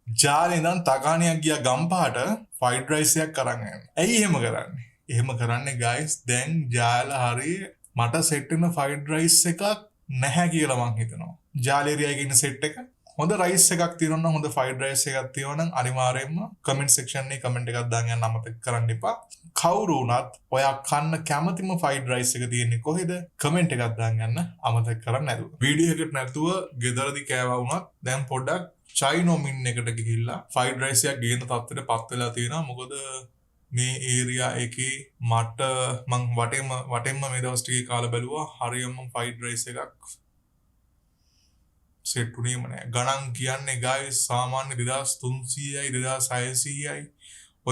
ජාලේ ඉඳන් තකාණියක් ගියා ගම්පහට fried rice එකක් අරන් යන්න. ඇයි එහෙම කරන්නේ? එහෙම කරන්නේ guys දැන් ජාලා හරිය මට සෙට් වෙන ෆයිඩ් රයිස් එකක් නැහැ කියලා මං හිතනවා. ජාලේරියාගේ ඉන්න සෙට් එක හොඳ රයිස් එකක් තියෙනවා නම් හොඳ ෆයිඩ් රයිස් එකක් තියෙනවා නම් අනිවාර්යයෙන්ම කමෙන්ට් සෙක්ෂන් එකේ කමෙන්ට් එකක් දාන්න යන්න අමතක කරන්න එපා. කවුරු වුණත් ඔයා කන්න කැමතිම ෆයිඩ් රයිස් එක තියෙන්නේ කොහෙද? කමෙන්ට් එකක් දාන්න යන්න අමතක කරන්න නැතුව. වීඩියෝ එකට නැතුව ගෙදරදී කෑවා වුණත් දැන් පොඩ්ඩක් චයිනෝමින් එකට ගිහිල්ලා ෆයිඩ් රයිස් එකක් ගේන තත්ත්වයට පත් වෙලා තියෙනවා. මොකද මේ ඒරියා එකේ මට මං වටෙන්ම මේ දවස් ටිකේ කාලා බැලුවා හරියම ෆයිඩ් රයිස් එකක් සෙට් උනේම නෑ. ගණන් කියන්නේ guys සාමාන්‍ය 2300යි 2600යි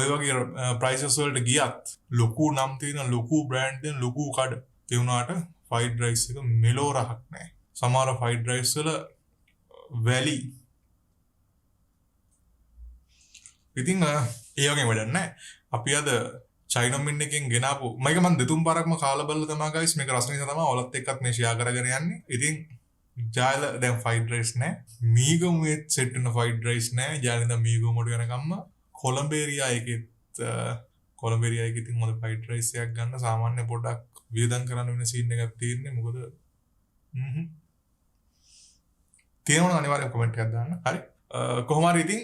ඔය වගේ ප්‍රයිසස් වලට ගියත් ලොකු නම් තියෙන ලොකු බ්‍රෑන්ඩ් දෙන ලොකු කඩ ඒ වුණාට ෆයිඩ් රයිස් එක මෙලෝ රහක් නෑ. සමහර ෆයිඩ් රයිස් වල වැලි ඉතින් ඒ වගේ වැඩක් නෑ. අපි අද චයිනෝමින් එකෙන් ගෙනාපු මේක මම දෙතුන් පාරක්ම කාලා බලලා තමයි guys මේක රස නිසා තමයි ඔලත් එක්කත් මේ ෂෙයා කරගෙන යන්නේ. ඉතින් ජාල දැන් ෆයිඩ් රයිස් නෑ. මීගමුවේ සෙට් වෙන ෆයිඩ් රයිස් නෑ. ජාල ඉඳන් මීගමුවට යනකම්ම කොලම්බේරියා එකෙත් ඉතින් හොඳ ෆයිඩ් රයිස් එකක් ගන්න සාමාන්‍ය පොඩ්ඩක් වියදම් කරන්න වෙන සීන් එකක් තියෙන්නේ. මොකද තියෙනවා අනිවාර්යෙන් කමෙන්ට් එකක් දාන්න. හරි. කොහොම හරි ඉතින්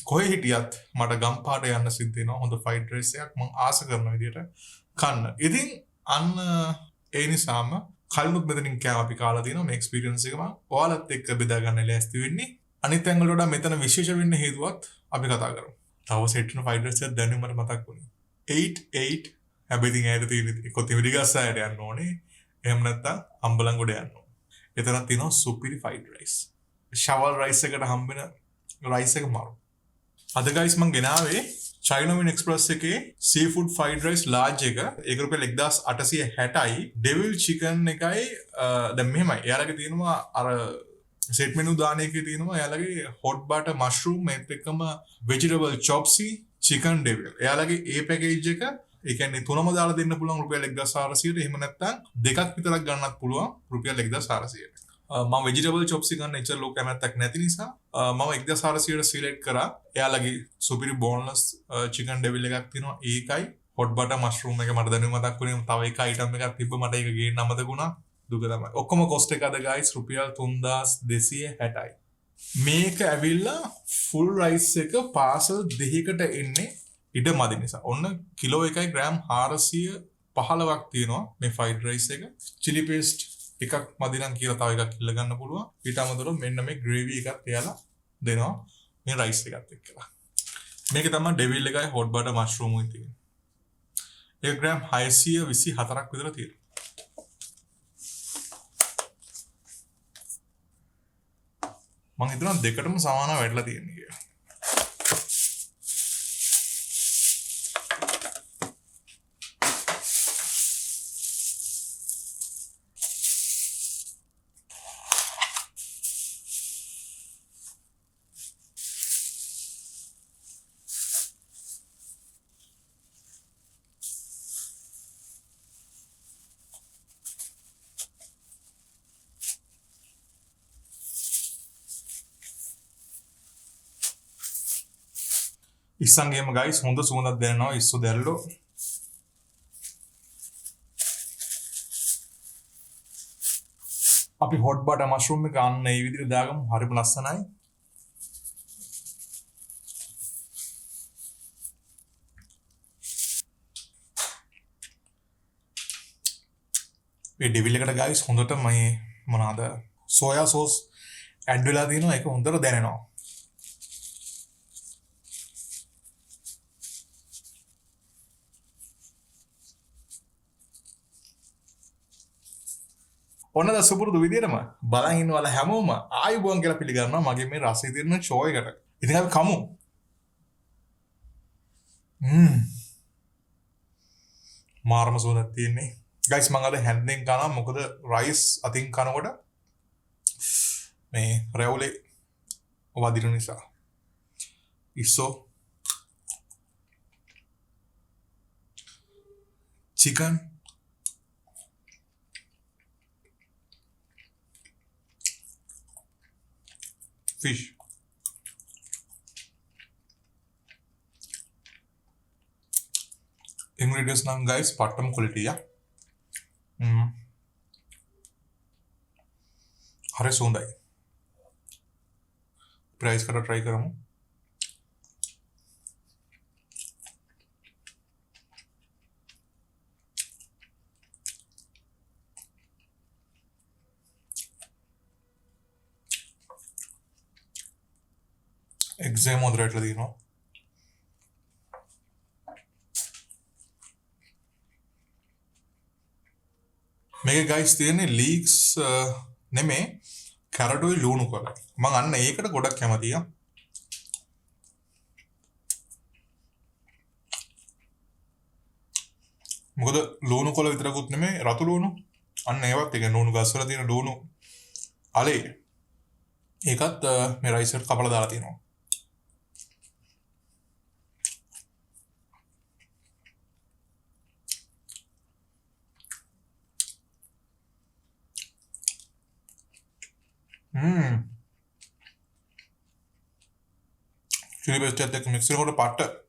කොහෙ හිටියත් මට ගම්පාට යන්න සිද්ධ වෙනවා හොඳ ෆයිඩ් රයිස් එකක් මම ආස කරන විදිහට කන්න. ඉතින් අන්න ඒ නිසාම කලිනුත් මෙතනින් කෑම අපි කාලා තියෙනවා. මේ එක්ස්පීරියන්ස් එක මම ඔයාලත් එක්ක බෙදා ගන්න ලෑස්ති වෙන්නේ. අනිත් ඇඟවල වඩා මෙතන විශේෂ වෙන්න හේතුවත් අපි කතා කරමු. තව සෙට් වෙන ෆයිඩ් රයිස් එකක් දැනුම් මට මතක් වුණේ. 88 හැබැයි ඉතින් ඇයට තියෙන කොතිවිලි ගස්සයට යන්න ඕනේ. එහෙම නැත්නම් අම්බලන්ගොඩ යන්න ඕනේ. එතනක් තියෙනවා සුපිරි ෆයිඩ් රයිස්. ෂවල් රයිස් එකට හම්බෙන රයිස් එක මාරු. අද guys මම ගෙනාවේ චයිනෝමින් එක්ස්ප්‍රස් එකේ සීෆුඩ් ෆයිඩ් රයිස් ලාර්ජ් එක. ඒක රුපියල් 1860යි. ඩෙවිල් චිකන් එකයි දැන් මෙහෙමයි. එයාලගේ තියෙනවා අර සෙට් මෙනු දාන එකේ තියෙනවා එයාලගේ හොට් බටර් මෂ්රූම් ඒත් එක්කම වෙජිටබල් චොප්සි චිකන් ඩෙවිල්. එයාලගේ ඒ පැකේජ් එක ඒ කියන්නේ තුනම දාලා දෙන්න පුළුවන් රුපියල් 1400ට. එහෙම නැත්නම් දෙකක් විතරක් ගන්නත් පුළුවන් රුපියල් 1400ට. මම වෙජිටබල් චොප්සි ගන්න එච්චර ලෝක කැමැත්තක් නැති නිසා මම 1400ට සිලෙක්ට් කරා. එයාලගේ සුපිරි බෝන්ලස් චිකන් ඩෙවිල් එකක් තියෙනවා. ඒකයි හොට් බටර් මෂ්රූම් එක මට දැනුම මතක් වුණේ. තව එක අයිටම් එකක් තිබ්බ මට ඒක ගේන්න අමතක වුණා. දුක තමයි. ඔක්කොම කොස්ට් එක අද guys රුපියල් 3260යි. මේක ඇවිල්ලා ෆුල් රයිස් එක පාසල් දෙකකට එන්නේ ඉඩ මදි නිසා. ඔන්න කිලෝ එකයි ග්‍රෑම් 415ක් තියෙනවා මේ ෆයිඩ් රයිස් එක. චිලි පේස්ට් එකක් මදි නම් කියලා තව එකක් ඉල්ල ගන්න පුළුවන්. ඊට අමතරව මෙන්න මේ ග්‍රේවි එකක් තියලා දෙනවා මේ රයිස් එකත් එක්කලා. මේක තමයි ඩෙවිල් එකයි හොට් බටර් මෂ්රූම් උයි තියෙන්නේ. ඒක ග්‍රෑම් 624ක් විතර තියෙනවා. මම හිතනවා දෙකටම සමානව වැඩිලා තියෙන්නේ කියලා. ඉස්සන්ගේම ගයිස් හොඳ සුවඳක් දැනෙනවා. ඉස්සු දැල්ලෝ අපි හොට් බටර් මෂ්රූම් එක අන්න මේ විදිහට දාගමු. හරිම ලස්සනයි. මේ ඩෙවිල් එකට ගයිස් හොඳට මේ මොනවාද සෝයා සෝස් ඇඩ් වෙලා තියෙනවා. ඒක හොඳට දැනෙනවා. ඔන්න දසපුරුදු විදිහටම බලන් ඉන්නවල හැමෝම ආයුබෝවන් කියලා පිළිගන්නවා මගේ මේ රසය තියෙන ෂෝ එකට. ඉතින් අපි කමු. මාරම සුවඳක් තියෙන්නේ. ගයිස් මම අද හැන්ඩෙන් කනවා මොකද රයිස් අතින් කනකොට මේ රැවුලේ වදින නිසා. ඉස්සෝ chicken fish ingredients නම් guys පට්ටම quality හරි සුවඳයි. ප්‍රයිස් කරලා try කරමු. එක්සෑම් මොදරේට්ලා දිනවා. මේක guys තියෙන්නේ leeks නෙමේ කැරටුයි ලුණු කොළ. මම අන්න ඒකට ගොඩක් කැමතියි. මොකද ලුණු කොළ විතරකුත් නෙමේ රතු ලුණු අන්න ඒවත් එක ලුණු ගස් වල තියෙන ලුණු අලේ ඒකත් මේ රයිස් එකට කපලා දාලා තියෙනවා. chili paste එකත් එක්ක මික්ස් කරනකොට පට්ට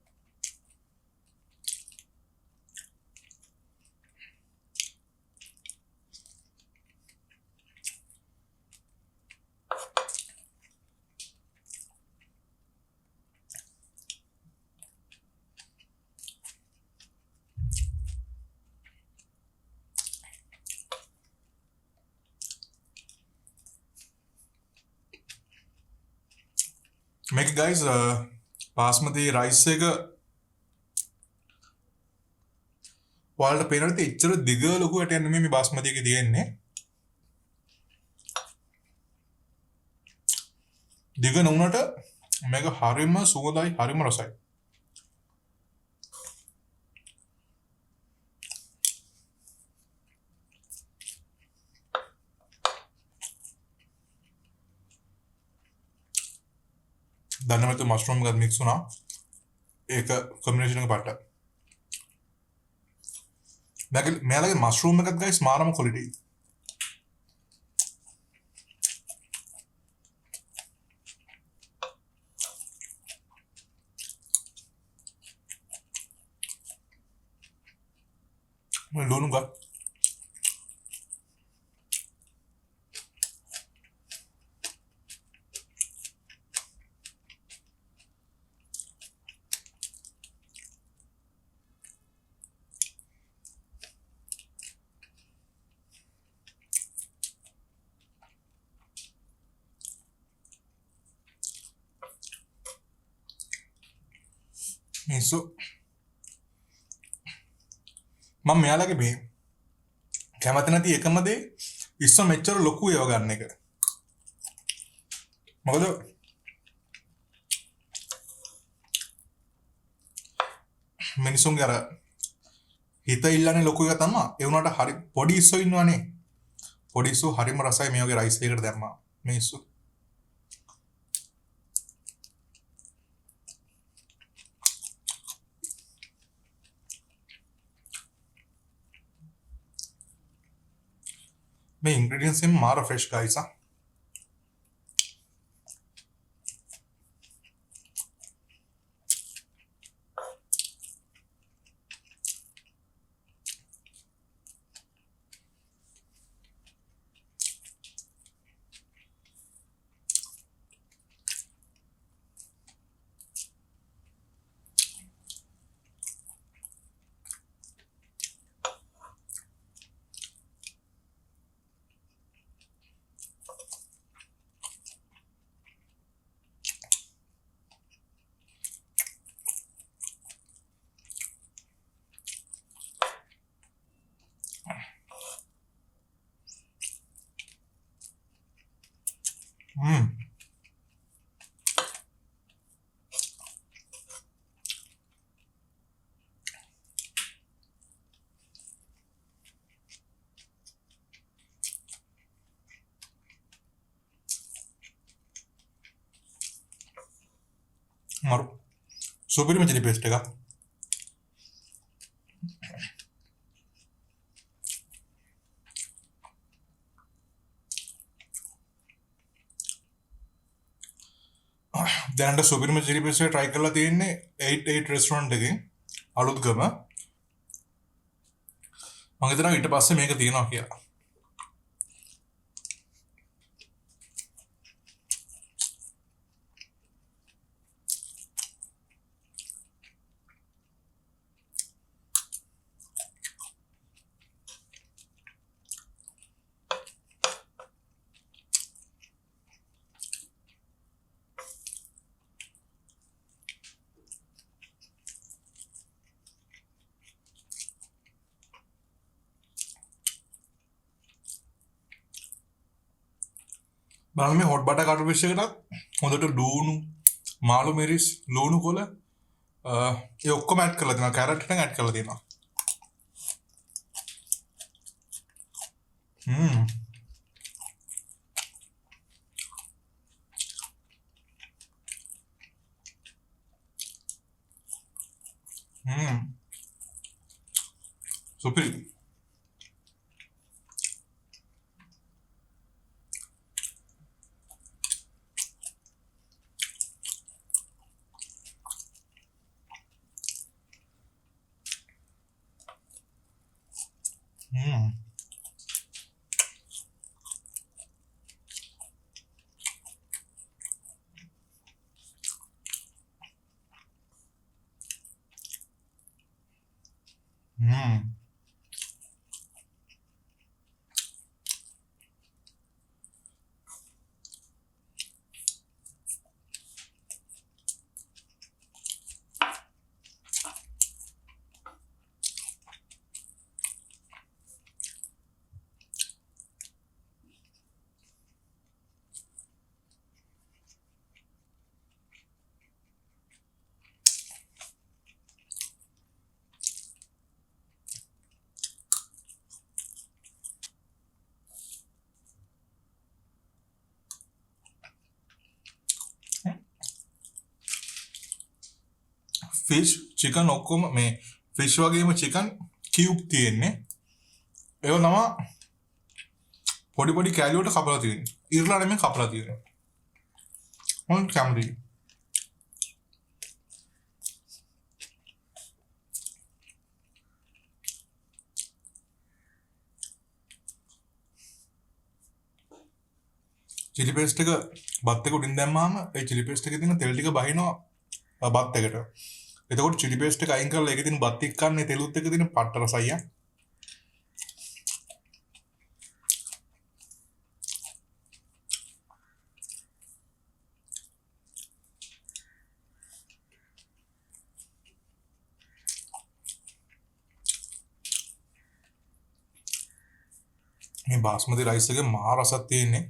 මේක guys බාස්මති රයිස් එක ඔයාලට පේනට එච්චර දිග ලොකු ඇටයක් නෙමෙයි මේ බාස්මති එකේ තියෙන්නේ. දිග නුනට මේක හරිම සුවඳයි හරිම රසයි. දන්නමෙත මස්රූම් එකත් මික්ස් වුණා. ඒක කම්බිනේෂන් එක පාට. මෙයාලගේ මස්රූම් එකත් guys මාරම quality. ලුණු ගා මිසු මම මෙයාලගේ මේ කැමති නැති එකම දේ ඉස්සර මෙච්චර ලොකු ඒවා ගන්න එක. මොකද මිනිසුන්ගේ අර හිත ඉල්ලන්නේ ලොකු එක තමයි. ඒ වුණාට හරි පොඩි ඉස්සෝ ඉන්නවනේ. පොඩි ඉස්සෝ හරිම රසයි මේ වගේ රයිස් එකකට දැම්මා. මිනිස්සු මේ ingredients එම මාර fresh guys මරු සුපිරිම chili paste එක. දැනට සුපිරිම chili paste එක try කරලා තියෙන්නේ 88 restaurant එකෙන් අලුත්ගම. මම හිතනවා ඊට පස්සේ මේක තියෙනවා කියලා. බලන්න මේ හොට් බටර් කටර් ෆිෂ් එකටත් හොඳට ලූණු මාළු මිරිස් ලූණු කොළ ඒ ඔක්කොම ඇඩ් කරලා දෙනවා. කැරට් එකෙන් ඇඩ් කරලා දෙනවා. හ්ම් හ්ම් සුපිරි. හ්ම් හ්ම් ෆිෂ් චිකන් ඔක්කොම මේ ෆිෂ් වගේම චිකන් කියුබ් තියෙන්නේ. ඒක තමයි පොඩි පොඩි කෑලි වලට කපලා තියෙන්නේ. ඉරලා නෙමෙයි කපලා තියෙන්නේ. මොන් කැමරි. චිලි පේස්ට් එක බත් එක උඩින් දැම්මාම ඒ චිලි පේස්ට් එකේ තියෙන තෙල් ටික බහිනවා බත් එකට. එතකොට චිලි පේස්ට් එක අයින් කරලා ඒකේ තියෙන බත් එක්ක කන්නේ තෙලුත් එක්ක තියෙන පට්ට රසයි. මේ බාස්මති රයිස් එකේ මහා රසක් තියෙන්නේ.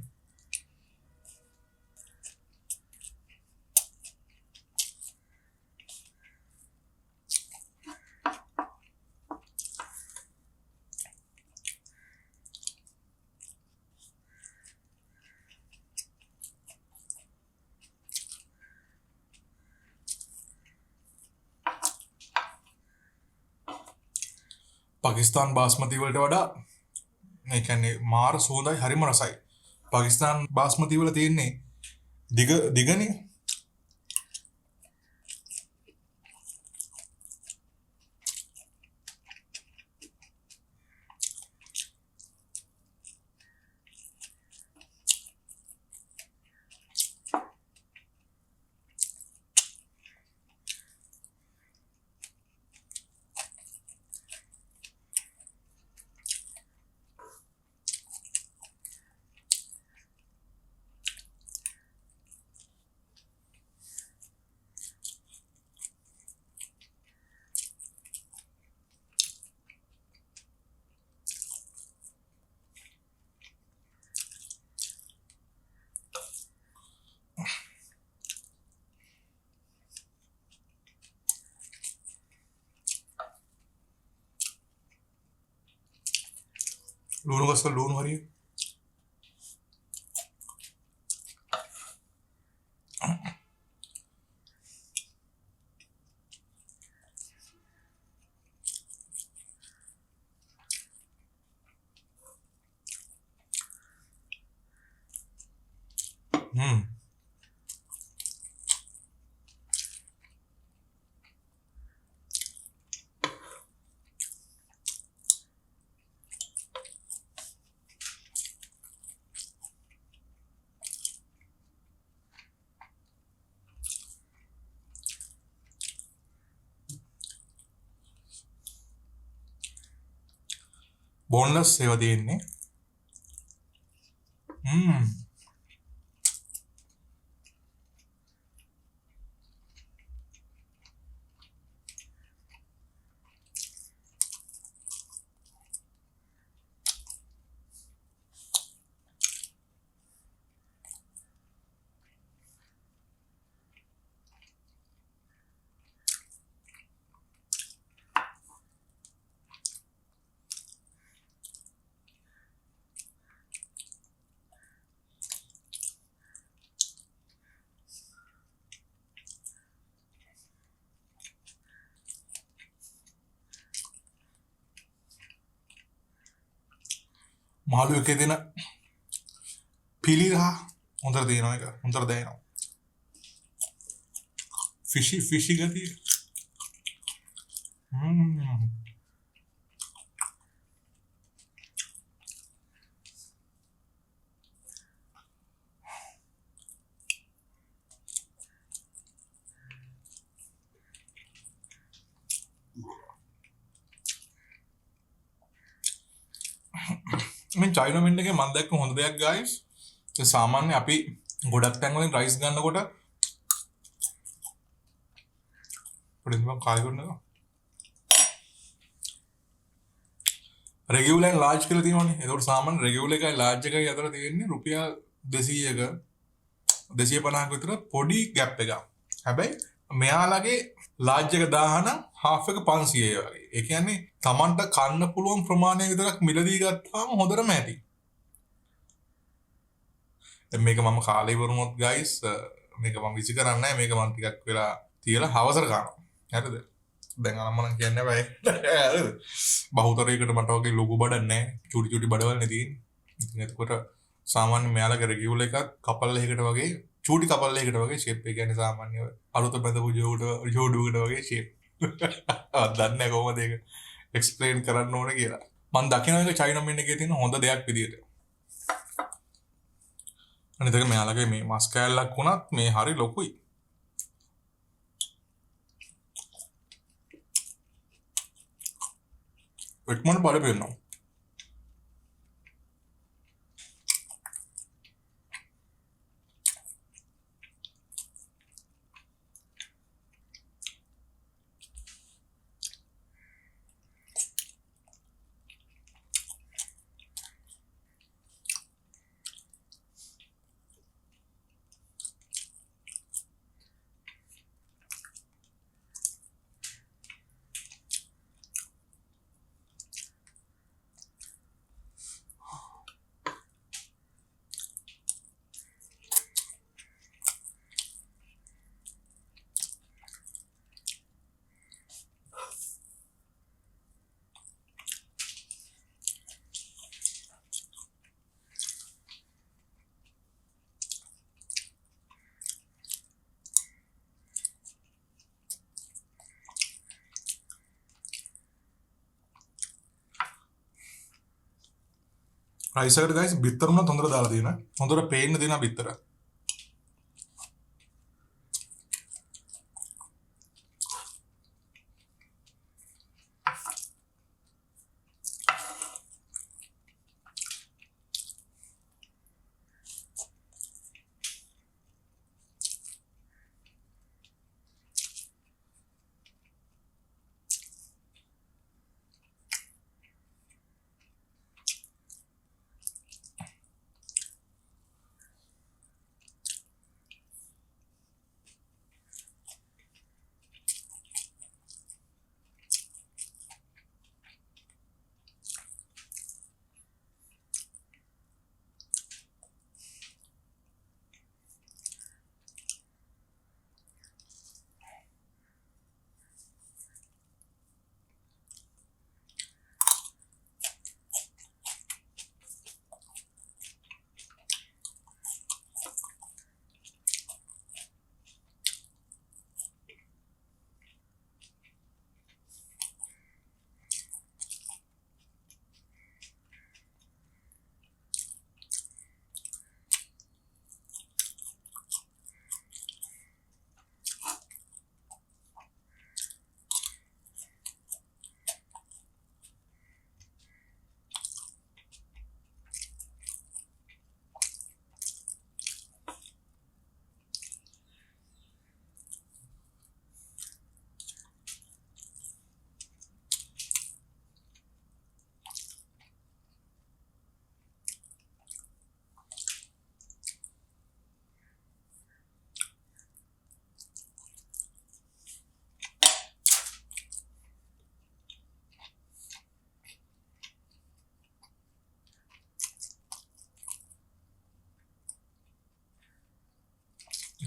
පාකිස්තාන් බාස්මති වලට වඩා මේ කියන්නේ මාර සුවඳයි හරිම රසයි. පාකිස්තාන් බාස්මති වල තියෙන්නේ දිගනේ. लूणू कसं लूण हरी බෝන්ලස් ඒවා තියෙන්නේ. මාළු එකේ දෙන පිළිගහ හොඳට දෙනවා එක. හොඳට දැනෙනවා. ෆිෂි ගතිය. මේ චයිනා මෙන්න එකේ මම දැක්ක හොඳ දෙයක් guys. ඒ සාමාන්‍ය අපි ගොඩක් තැන් වලින් රයිස් ගන්නකොට පොඩි මම කාලේ කරනවා. රෙගියුලර් and large කියලා තියෙනවනේ. ඒකට සාමාන්‍ය රෙගියුලර් එකයි large එකයි අතර තියෙන්නේ රුපියල් 200ක 250ක විතර පොඩි ગેප් එකක්. හැබැයි මෙයාලගේ large එක 1000 නම් half එක 500 වගේ. ඒ කියන්නේ Tamanට කන්න පුළුවන් ප්‍රමාණය විතරක් මිලදී ගත්තාම හොඳටම ඇති. දැන් මේක මම කාලේ වරුණොත් guys මේක මම විසි කරන්නේ නැහැ. මේක මම ටිකක් වෙලා තියලා හවසට කනවා. හරිද? දැන් අම්මා නම් කියන්නේ බෑ. හරිද? බහුතරයකට මට වගේ ලොකු බඩක් නැහැ. චුටි චුටි බඩවල් නේ තියෙන්නේ. ඉතින් එතකොට සාමාන්‍ය මෙයාලගේ රෙගියුලර් එකක් කපල් එකකට වගේ චූටි කපල් එකකට වගේ ෂේප් එක කියන්නේ සාමාන්‍ය අලුත බඳපු ජෝඩුවකට වගේ ෂේප්. දන්නේ නැහැ කොහොමද ඒක එක්ස්ප්ලেইন කරන්න ඕනේ කියලා. මම දකින එක චයිනා මෙන්න එකේ තියෙන හොඳ දෙයක් විදියට. අනිත් එක මෙයාලගේ මේ මස් කෑල්ලක් වුණත් මේ හරි ලොකුයි. එක්මන බඩ පෙන්නනවා. රයිස් එකට guys බිත්තර උනත් හොඳට දාලා දෙනවා. හොඳට පේන්න දෙනවා බිත්තර.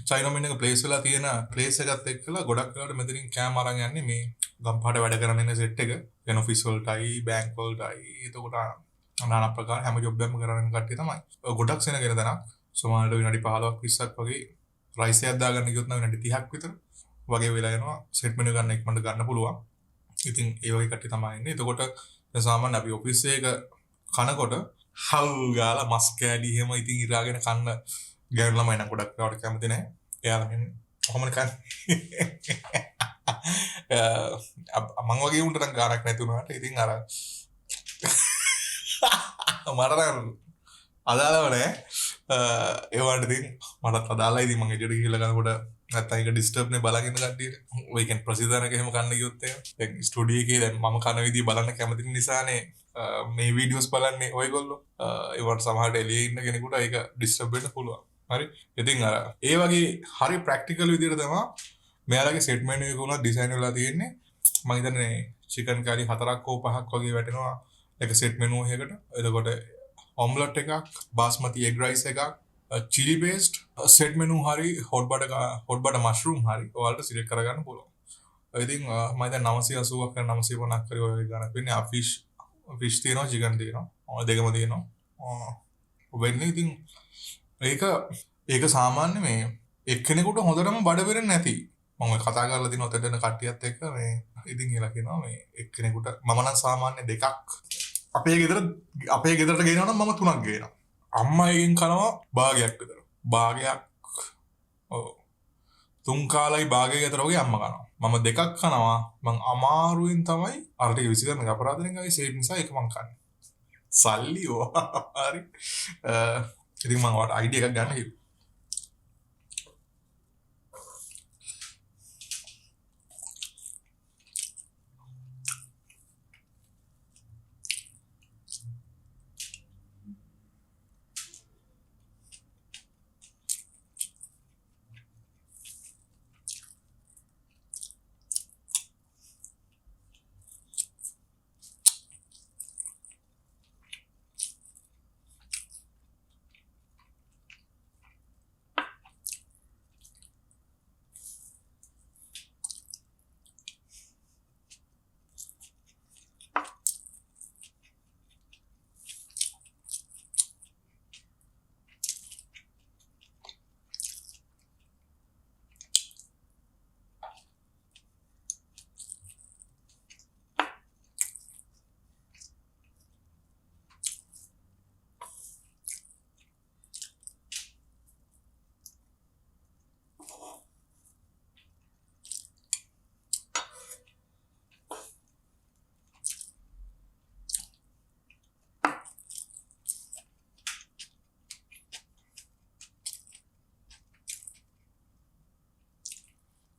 චයිනමින් එක ප්ලේස් වෙලා තියෙන ප්ලේස් එකත් එක්කලා ගොඩක් වෙලාවට මෙතනින් කෑම අරන් යන්නේ මේ ගම්පාට වැඩ කරන ඉන්න සෙට් එක. වෙන ඔෆිස් වලටයි බැංක් වලටයි එතකොට নানা ප්‍රකාර හැම ජොබ් එකක්ම කරන කට්ටිය තමයි. ගොඩක් සෙනගෙන තැනක්. සමහරවිට විනාඩි 15ක් 20ක් වගේ රයිස් එකක් දාගන්න ගියොත් නම් විනාඩි 30ක් විතර වගේ වෙලා යනවා. සෙට් මෙනු ගන්න ඉක්මනට ගන්න පුළුවන්. ඉතින් ඒ වගේ කට්ටිය තමයි ඉන්නේ. එතකොට දැන් සාමාන්‍ය අපි ඔෆිස් එක කනකොට හව් ගාලා මස් කෑලි එහෙම ඉතින් ඉරාගෙන කන්න ගෑනු ළමයි නම් ගොඩක් වෙලාවට කැමති නැහැ. එයාලා මෙන්න කොහොමද කන්නේ? මං වගේ උන්ට නම් ගානක් නැති වුණාට ඉතින් අර මට නම් අදාළව නෑ. ඒ වුණාට ඉතින් මටත් අදාළයි. ඉතින් මං එළියට ගිහලා කනකොට නැත්තම් ඒක ඩිස්ටර්බ් නේ බලන් ඉන්න කට්ටියට. ඔය කියන්නේ ප්‍රසිද්ධානක එහෙම කන්න ගියොත් එහෙම. දැන් ස්ටුඩියෝ එකේ දැන් මම කන විදිය බලන්න කැමති නිසානේ මේ වීඩියෝස් බලන්නේ ඔයගොල්ලෝ. ඒවට සමහරට එළියේ ඉන්න කෙනෙකුට ඒක ඩිස්ටර්බ් වෙන්න පුළුවන්. හරි. ඉතින් අර ඒ වගේ හරි ප්‍රැක්ටිකල් විදියට තමයි මෙයාලගේ සෙට් මෙනු එක උනත් ඩිසයින් වෙලා තියෙන්නේ. මම හිතන්නේ චිකන් කාරි 4ක් හෝ 5ක් වගේ වැටෙනවා එක සෙට් මෙනු එකකට. එතකොට ඔම්ලට් එකක්, බාස්මති එග් රයිස් එකක්, chili paste, set menu hari hot butter mushroom hari ඔයාලට සිලෙක්ට් කරගන්න පුළුවන්. ඉතින් මම දැන් 980ක් කරන 950ක් කරේ ඔය ගණන් වෙන්නේ. ෆිෂ් තියෙනවා, චිකන් තියෙනවා. ඔය දෙකම තියෙනවා. වෙන්නේ ඉතින් ඒක සාමාන්‍ය මේ එක්කෙනෙකුට හොඳටම බඩ පිරෙන්නේ නැති. මම කතා කරලා දින ඔතන දෙන කට්ටියත් එක්ක මේ ඉතින් කියලා කියනවා මේ එක්කෙනෙකුට මම නම් සාමාන්‍ය දෙකක් අපේ ගෙදරට ගේනවා නම් මම 3ක් ගේනවා. අම්මා එකෙන් කනවා භාගයක් විතර. භාගයක් ඔව් 3 කාලයි භාගයක් විතර වගේ අම්මා කනවා. මම දෙකක් කනවා. මං අමාරුවෙන් තමයි අර ටික විසි කරන අපරාධයෙන් ගාවේ සේව් නිසා ඒක මං කන්නේ. සල්ලි ඕ හරි. ඉතින් මං ඔයාලට අයිඩියා එකක් ගන්න කිව්වා.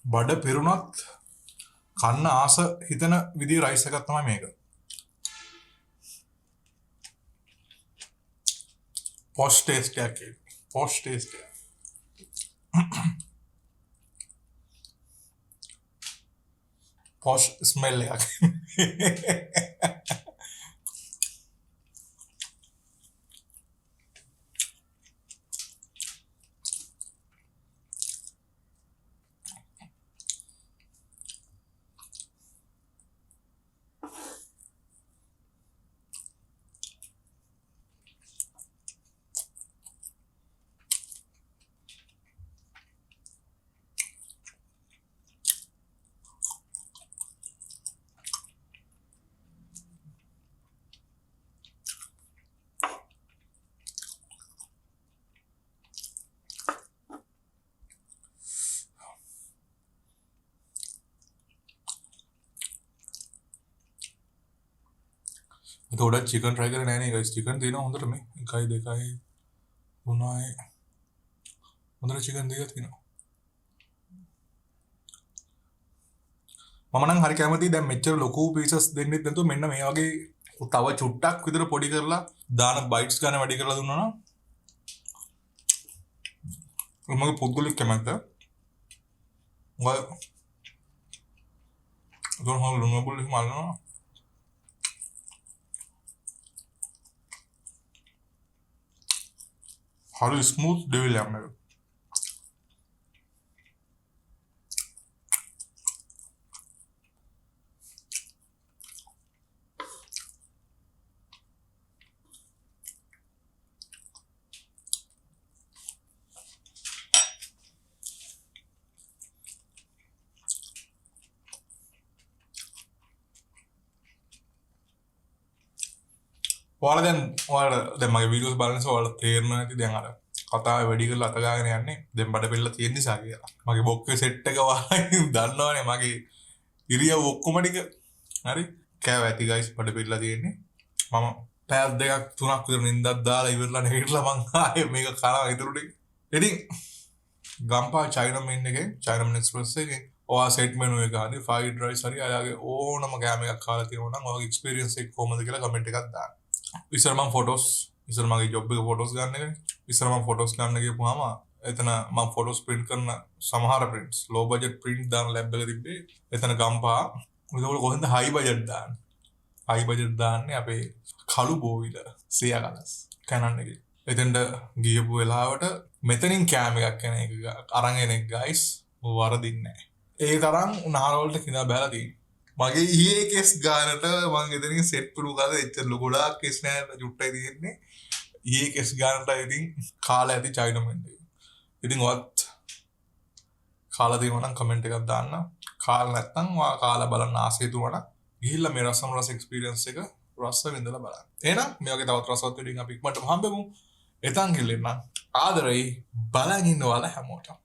බඩ පිරුණත් කන්න ආස හිතන විදිහේ රයිස් එකක් තමයි මේක. පොෂ් ටේස්ට් එකක්. පොෂ් ටේස්ට් එක. පොෂ් ස්මෙල් එකක්. එතකොට චිකන් try කරේ නෑනේ guys. චිකන් තියෙනවා හොඳට මේ 1 2 3 හොඳට චිකන් දෙකක් තියෙනවා. මම නම් හරි කැමතියි දැන් මෙච්චර ලොකු පීසස් දෙන්නෙත් නැතුව මෙන්න මේ වගේ තව චුට්ටක් විතර පොඩි කරලා දාන බයිට්ස් ගන්න වැඩි කරලා දුන්නා නම් මගේ පුද්ගලික කැමැත්ත. ඔය ගොන් හොල් ලුණුබුල් එහෙම අල්ලනවා. හරි ස්මූත් ඩෙවිල් යම් එක. ඔයාලා දැන් මගේ වීඩියෝස් බලනකොට ඔයාලා තේරෙනවා ඇති දැන් අර කතාවේ වැඩි කරලා අත ගාගෙන යන්නේ දැන් බඩපෙල්ල තියෙන නිසා කියලා. මගේ බොක්කේ සෙට් එක ඔයාලා දන්නවනේ මගේ ඉරියව් ඔක්කොම ටික හරි කෑව ඇති ගයිස් බඩපෙල්ල තියෙන්නේ. මම පැය දෙකක් තුනක් විතර නිින්දක් දාලා ඉවරලා නැගිටලා මං ආයේ මේක කනවා ඉතුරු ටික. ඉතින් ගම්පා චයිනමෙන් එකේ චයිනමෙන් එක්ස්ප්‍රස් එකේ ඔයා සෙට් මෙනු එක හරි ෆ්‍රයිඩ් රයිස් හරි අයගේ ඕනම කෑම එකක් කාලා තියෙනවා නම් ඔයාගේ එක්ස්පීරියන්ස් එක කොහොමද කියලා කමෙන්ට් එකක් දාන්න. ඉස්සර මම ෆොටෝස් ඉස්සර මගේ ජොබ් එක ෆොටෝස් ගන්න එක ඉස්සර මම ෆොටෝස් ගන්න ගිහපුවාම එතන මම ෆොටෝස් print කරන සමහර prints low budget print දාන ලැබ් එක තිබ්බේ එතන ගම්පා ඒකවල කොහෙන්ද high budget දාන්නේ high budget දාන්නේ අපේ කළු බෝවිල සියා කලස් Canon එකේ එතෙන්ට ගියපු වෙලාවට මෙතනින් කෑම එකක් කෙන එක අරන් එන එක guys වරදින්නේ නැහැ ඒ තරම් නාරවලට කිඳා බැලලා තියෙනවා මගේ ඊයේ කෙස් ගානට මම එතනින් සෙට් පුරු ගාලා එච්චර ලොකුඩාක් කෙස් නෑ ජුට්ටයි තියෙන්නේ ඊයේ කෙස් ගානට ඉතින් කාලා ඇති චයිනමෙන් ඉතින් ඔයත් කාලා තියෙනවා නම් කමෙන්ට් එකක් දාන්න කාලා නැත්නම් ඔයා කාලා බලන්න ආසයි තුනට ගිහිල්ලා මේ රසම රස එක්ස්පීරියන්ස් එක රස විඳලා බලන්න එහෙනම් මේ වගේ තවත් රසවත් වීඩියෝ අපි ඉක්මනටම හම්බෙමු එතන් ගිල්ලෙන්න ආදරේ බලන් ඉන්නවල හැමෝටම